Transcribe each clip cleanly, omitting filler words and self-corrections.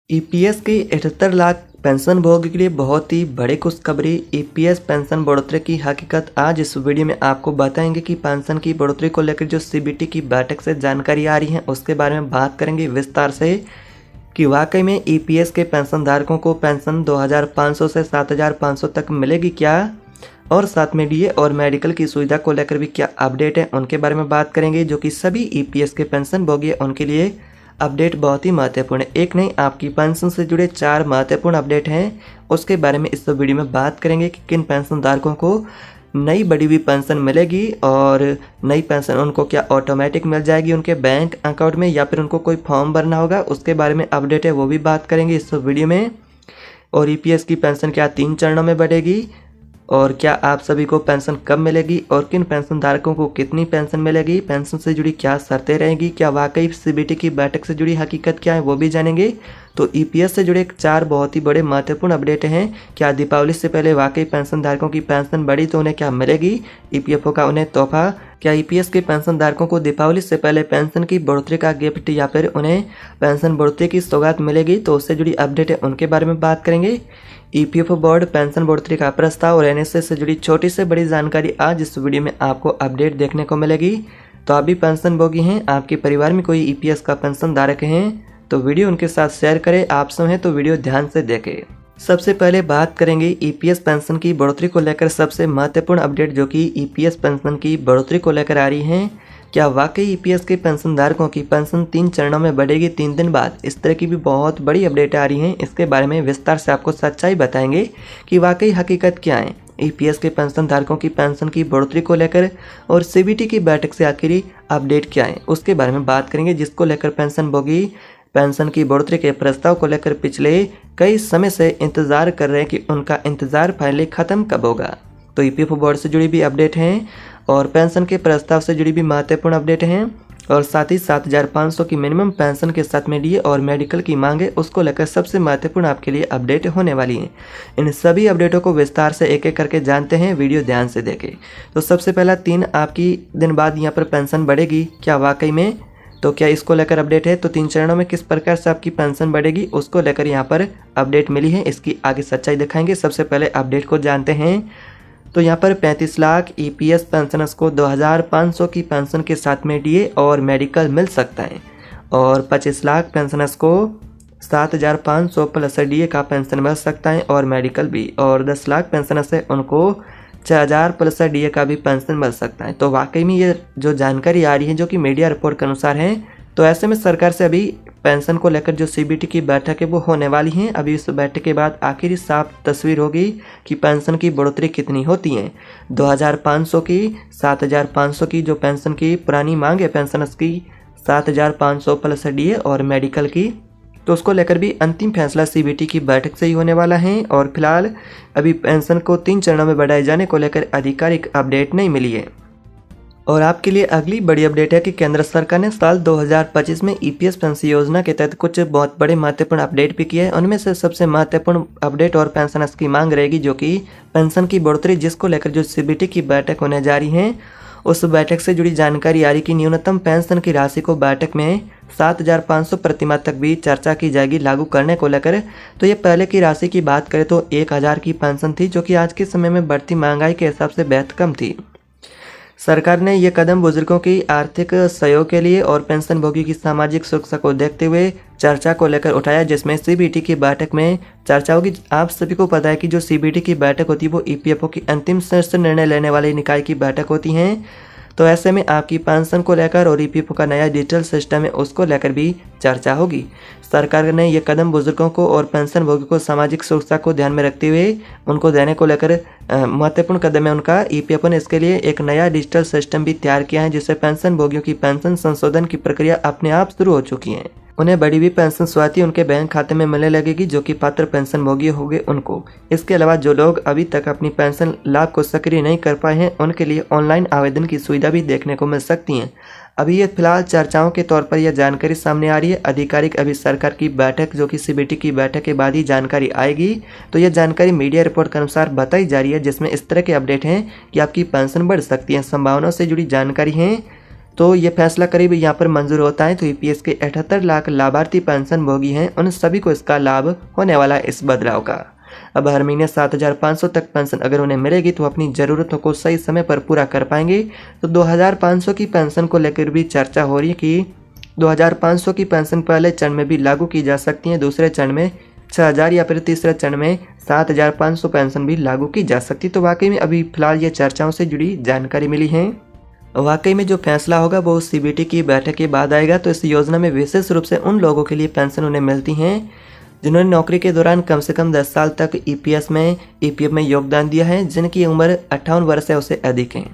EPS की 78 लाख पेंशनभोगी के लिए बहुत ही बड़ी खुशखबरी। ईपीएस पेंशन बढ़ोतरी की हकीकत आज इस वीडियो में आपको बताएंगे कि पेंशन की बढ़ोतरी को लेकर जो सीबीटी की बैठक से जानकारी आ रही है उसके बारे में बात करेंगे विस्तार से कि वाकई में ईपीएस के पेंशनधारकों को पेंशन 2500 से 7500 तक मिलेगी क्या, और साथ में डीए और मेडिकल की सुविधा को लेकर भी क्या अपडेट है उनके बारे में बात करेंगे, जो कि सभी ईपीएस के पेंशनभोगी है उनके लिए अपडेट बहुत ही महत्वपूर्ण है। एक नहीं, आपकी पेंशन से जुड़े 4 महत्वपूर्ण अपडेट हैं, उसके बारे में इस वीडियो में बात करेंगे कि किन पेंशनधारकों को नई बढ़ी हुई पेंशन मिलेगी और नई पेंशन उनको क्या ऑटोमेटिक मिल जाएगी उनके बैंक अकाउंट में या फिर उनको कोई फॉर्म भरना होगा, उसके बारे में अपडेट है वो भी बात करेंगे इस वीडियो में। और ईपीएस की पेंशन क्या 3 चरणों में बढ़ेगी, और क्या आप सभी को पेंशन कब मिलेगी और किन पेंशन धारकों को कितनी पेंशन मिलेगी, पेंशन से जुड़ी क्या शर्तें रहेंगी, क्या वाकई सीबीटी की बैठक से जुड़ी हकीकत क्या है वो भी जानेंगे। तो ईपीएस से जुड़े 4 बहुत ही बड़े महत्वपूर्ण अपडेट हैं। क्या दीपावली से पहले वाकई पेंशन धारकों की पेंशन बढ़ी तो उन्हें क्या मिलेगी, ईपीएफओ का उन्हें तोहफा, क्या ईपीएस के पेंशन धारकों को दीपावली से पहले पेंशन की बढ़ोतरी का गिफ्ट या फिर उन्हें पेंशन बढ़ोतरी की सौगात मिलेगी, तो उससे जुड़ी अपडेट है उनके बारे में बात करेंगे। ईपीएफओ बोर्ड पेंशन बढ़ोतरी का प्रस्ताव और एनएसएस से जुड़ी छोटी से बड़ी जानकारी आज इस वीडियो में आपको अपडेट देखने को मिलेगी। तो आप भी पेंशनभोगी हैं, आपके परिवार में कोई ईपीएस का पेंशन धारक हैं तो वीडियो उनके साथ शेयर करें। आप सब हैं तो वीडियो ध्यान से देखें। सबसे पहले बात करेंगे ईपीएस पेंशन की बढ़ोतरी को लेकर सबसे महत्वपूर्ण अपडेट, जो कि ईपीएस पेंशन की बढ़ोतरी को लेकर आ रही है। क्या वाकई ईपीएस के पेंशनधारकों की पेंशन 3 चरणों में बढ़ेगी 3 दिन बाद, इस तरह की भी बहुत बड़ी अपडेट आ रही हैं। इसके बारे में विस्तार से आपको सच्चाई बताएंगे कि वाकई हकीकत क्या है ईपीएस के पेंशनधारकों की पेंशन की बढ़ोतरी को लेकर, और सीबीटी की बैठक से आखिरी अपडेट क्या है उसके बारे में बात करेंगे, जिसको लेकर पेंशनभोगी पेंशन की बढ़ोतरी के प्रस्ताव को लेकर पिछले कई समय से इंतजार कर रहे हैं कि उनका इंतजार फाइनली खत्म कब होगा। तो ईपीएफओ बोर्ड से जुड़ी भी अपडेट हैं और पेंशन के प्रस्ताव से जुड़ी भी महत्वपूर्ण अपडेट हैं, और साथ ही 7500 की मिनिमम पेंशन के साथ में डीए और मेडिकल की मांग है उसको लेकर सबसे महत्वपूर्ण आपके लिए अपडेट होने वाली है। इन सभी अपडेटों को विस्तार से एक एक करके जानते हैं, वीडियो ध्यान से देखें। तो सबसे पहला 3 आपकी दिन बाद यहाँ पर पेंशन बढ़ेगी क्या वाकई में, तो क्या इसको लेकर अपडेट है। तो 3 चरणों में किस प्रकार से आपकी पेंशन बढ़ेगी उसको लेकर यहाँ पर अपडेट मिली है, इसकी आगे सच्चाई दिखाएंगे। सबसे पहले अपडेट को जानते हैं। तो यहाँ पर 35 लाख ईपीएस पेंशनर्स को 2500 की पेंशन के साथ में डीए और मेडिकल मिल सकता है, और 25 लाख पेंशनर्स को 7500 प्लस डीए का पेंशन मिल सकता है और मेडिकल भी, और 10 लाख पेंशनर्स है उनको 6000 प्लस डीए का भी पेंशन मिल सकता है। तो वाकई में ये जो जानकारी आ रही है जो कि मीडिया रिपोर्ट के अनुसार है, तो ऐसे में सरकार से अभी पेंशन को लेकर जो सीबीटी की बैठक है वो होने वाली है। अभी इस बैठक के बाद आखिरी साफ तस्वीर होगी कि पेंशन की बढ़ोतरी कितनी होती है। 2500 की 7500 की जो पेंशन की पुरानी मांग है पेंशनर्स की 7500 प्लस डीए और मेडिकल की, तो उसको लेकर भी अंतिम फैसला सीबीटी की बैठक से ही होने वाला है। और फिलहाल अभी पेंशन को 3 चरणों में बढ़ाए जाने को लेकर आधिकारिक अपडेट नहीं मिली है। और आपके लिए अगली बड़ी अपडेट है कि केंद्र सरकार ने साल 2025 में ईपीएस पेंशन योजना के तहत कुछ बहुत बड़े महत्वपूर्ण अपडेट भी किए हैं। उनमें से सबसे महत्वपूर्ण अपडेट और पेंशनर्स की मांग रहेगी जो कि पेंशन की बढ़ोतरी, जिसको लेकर जो सीबीटी की बैठक होने जा रही है उस बैठक से जुड़ी जानकारी आ रही कि न्यूनतम पेंशन की राशि को बैठक में 7500 प्रतिमाह तक भी चर्चा की जाएगी लागू करने को लेकर। तो ये पहले की राशि की बात करें तो 1000 की पेंशन थी, जो कि आज के समय में बढ़ती महंगाई के हिसाब से बेहद कम थी। सरकार ने ये कदम बुजुर्गों की आर्थिक सहयोग के लिए और पेंशनभोगी की सामाजिक सुरक्षा को देखते हुए चर्चा को लेकर उठाया, जिसमें सीबीटी की बैठक में चर्चा होगी। आप सभी को पता है कि जो सीबीटी की बैठक होती है वो ईपीएफओ की अंतिम शीर्ष निर्णय लेने वाले निकाय की बैठक होती है। तो ऐसे में आपकी पेंशन को लेकर और ईपीएफओ का नया डिजिटल सिस्टम है उसको लेकर भी चर्चा होगी। सरकार ने यह कदम बुजुर्गों को और पेंशनभोगी को सामाजिक सुरक्षा को ध्यान में रखते हुए उनको देने को लेकर महत्वपूर्ण कदम है उनका। ईपीएफओ ने इसके लिए एक नया डिजिटल सिस्टम भी तैयार किया है, जिससे पेंशनभोगियों की पेंशन संशोधन की प्रक्रिया अपने आप शुरू हो चुकी है। उन्हें बढ़ी हुई पेंशन स्वाति उनके बैंक खाते में मिलने लगेगी, जो कि पात्र पेंशनभोगी होंगे उनको। इसके अलावा जो लोग अभी तक अपनी पेंशन लाभ को सक्रिय नहीं कर पाए हैं उनके लिए ऑनलाइन आवेदन की सुविधा भी देखने को मिल सकती है। अभी ये फिलहाल चर्चाओं के तौर पर यह जानकारी सामने आ रही है। आधिकारिक अभी सरकार की बैठक जो कि सीबीटी की बैठक के बाद ही जानकारी आएगी। तो यह जानकारी मीडिया रिपोर्ट के अनुसार बताई जा रही है, जिसमें इस तरह के अपडेट हैं कि आपकी पेंशन बढ़ सकती है, संभावनाओं से जुड़ी जानकारी है। तो ये फैसला करीब यहाँ पर मंजूर होता है तो ईपीएस के 78 लाख लाभार्थी पेंशन भोगी हैं, उन सभी को इसका लाभ होने वाला है इस बदलाव का। अब हर महीने 7,500 तक पेंशन अगर उन्हें मिलेगी तो अपनी ज़रूरतों को सही समय पर पूरा कर पाएंगे। तो 2,500 की पेंशन को लेकर भी चर्चा हो रही है कि 2,500 की पेंशन पहले चरण में भी लागू की जा सकती है, दूसरे चरण में 6,000 या फिर तीसरे चरण में 7,500 पेंशन भी लागू की जा सकती। तो वाकई में अभी फिलहाल ये चर्चाओं से जुड़ी जानकारी मिली है। वाकई में जो फैसला होगा वो सीबीटी की बैठक के बाद आएगा। तो इस योजना में विशेष रूप से उन लोगों के लिए पेंशन उन्हें मिलती हैं जिन्होंने नौकरी के दौरान कम से कम 10 साल तक ईपीएफ में योगदान दिया है, जिनकी उम्र 58 वर्ष है उससे अधिक है।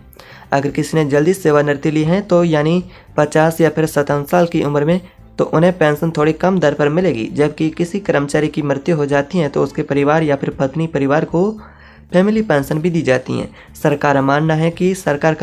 अगर किसी ने जल्दी सेवानिवृत्ति ली है तो यानी 50 या फिर 57 साल की उम्र में, तो उन्हें पेंशन थोड़ी कम दर पर मिलेगी। जबकि किसी कर्मचारी की मृत्यु हो जाती है तो उसके परिवार या फिर पत्नी परिवार को फैमिली पेंशन भी दी जाती हैं। सरकार का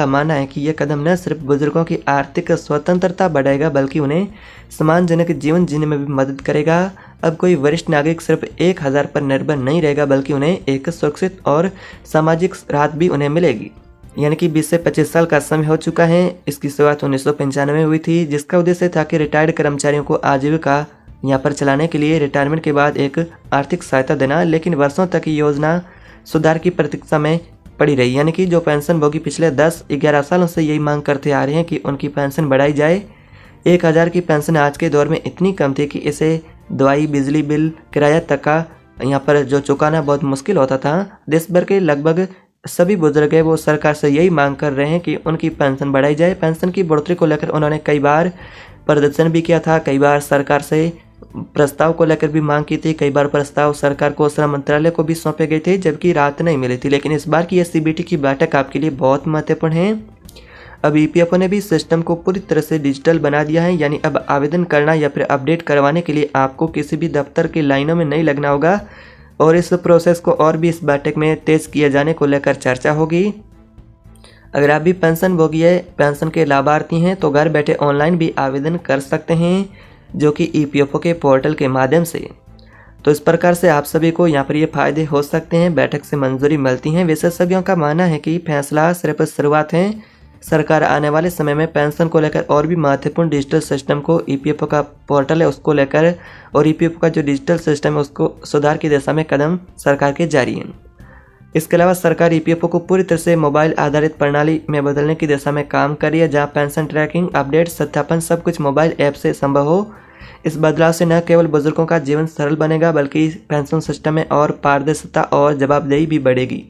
मानना है कि यह कदम न सिर्फ बुजुर्गों की आर्थिक स्वतंत्रता बढ़ाएगा बल्कि उन्हें सम्मानजनक जीवन जीने में भी मदद करेगा। अब कोई वरिष्ठ नागरिक सिर्फ 1,000 पर निर्भर नहीं रहेगा बल्कि उन्हें एक सुरक्षित और सामाजिक राहत भी उन्हें मिलेगी। यानी कि 20 से 25 साल का समय हो चुका है। इसकी शुरुआत 1995 में हुई थी, जिसका उद्देश्य था कि रिटायर्ड कर्मचारियों को आजीविका यहाँ पर चलाने के लिए रिटायरमेंट के बाद एक आर्थिक सहायता देना। लेकिन वर्षों तक ये योजना सुधार की प्रतीक्षा में पड़ी रही। यानी कि जो पेंशन भोगी पिछले 10-11 सालों से यही मांग करते आ रहे हैं कि उनकी पेंशन बढ़ाई जाए। 1,000 की पेंशन आज के दौर में इतनी कम थी कि इसे दवाई, बिजली बिल, किराया तक का यहाँ पर जो चुकाना बहुत मुश्किल होता था। देश भर के लगभग सभी बुजुर्ग है वो सरकार से यही मांग कर रहे हैं कि उनकी पेंशन बढ़ाई जाए। पेंशन की बढ़ोतरी को लेकर उन्होंने कई बार प्रदर्शन भी किया था, कई बार सरकार से प्रस्ताव को लेकर भी मांग की थी, कई बार प्रस्ताव सरकार को श्रम मंत्रालय को भी सौंपे गए थे, जबकि राहत नहीं मिली थी। लेकिन इस बार की ये सीबीटी की बैठक आपके लिए बहुत महत्वपूर्ण है। अब ईपीएफओ ने भी सिस्टम को पूरी तरह से डिजिटल बना दिया है। यानी अब आवेदन करना या फिर अपडेट करवाने के लिए आपको किसी भी दफ्तर की लाइनों में नहीं लगना होगा और इस प्रोसेस को और भी इस बैठक में तेज किए जाने को लेकर चर्चा होगी। अगर आप भी पेंशन भोगी है, पेंशन के लाभार्थी हैं, तो घर बैठे ऑनलाइन भी आवेदन कर सकते हैं, जो कि ईपीएफओ के पोर्टल के माध्यम से। तो इस प्रकार से आप सभी को यहाँ पर ये फायदे हो सकते हैं, बैठक से मंजूरी मिलती है। विशेषज्ञों का मानना है कि फैसला सिर्फ शुरुआत है। सरकार आने वाले समय में पेंशन को लेकर और भी महत्वपूर्ण डिजिटल सिस्टम को ईपीएफओ का पोर्टल है उसको लेकर और ईपीएफओ का जो डिजिटल सिस्टम है उसको सुधार की दिशा में कदम सरकार के जारी हैं। इसके अलावा सरकार ईपीएफओ को पूरी तरह से मोबाइल आधारित प्रणाली में बदलने की दिशा में काम कर रही है, जहां पेंशन ट्रैकिंग, अपडेट, सत्यापन सब कुछ मोबाइल ऐप से संभव हो। इस बदलाव से न केवल बुजुर्गों का जीवन सरल बनेगा बल्कि पेंशन सिस्टम में और पारदर्शिता और जवाबदेही भी बढ़ेगी।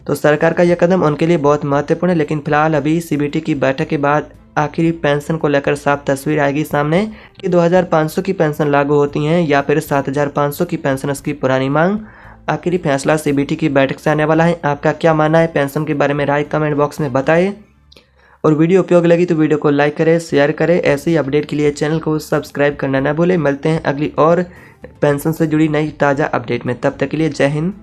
तो सरकार का यह कदम उनके लिए बहुत महत्वपूर्ण है। लेकिन फिलहाल अभी सीबीटी की बैठक के बाद आखिरी पेंशन को लेकर साफ तस्वीर आएगी सामने कि 2,500 की पेंशन लागू होती हैं या फिर 7,500 की पेंशन उसकी पुरानी मांग। आखिरी फैसला सीबीटी की बैठक से आने वाला है। आपका क्या मानना है पेंशन के बारे में, राय कमेंट बॉक्स में बताएं। और वीडियो उपयोग लगी तो वीडियो को लाइक करें, शेयर करें। ऐसी अपडेट के लिए चैनल को सब्सक्राइब करना ना भूलें। मिलते हैं अगली और पेंशन से जुड़ी नई ताज़ा अपडेट में, तब तक के लिए जय हिंद।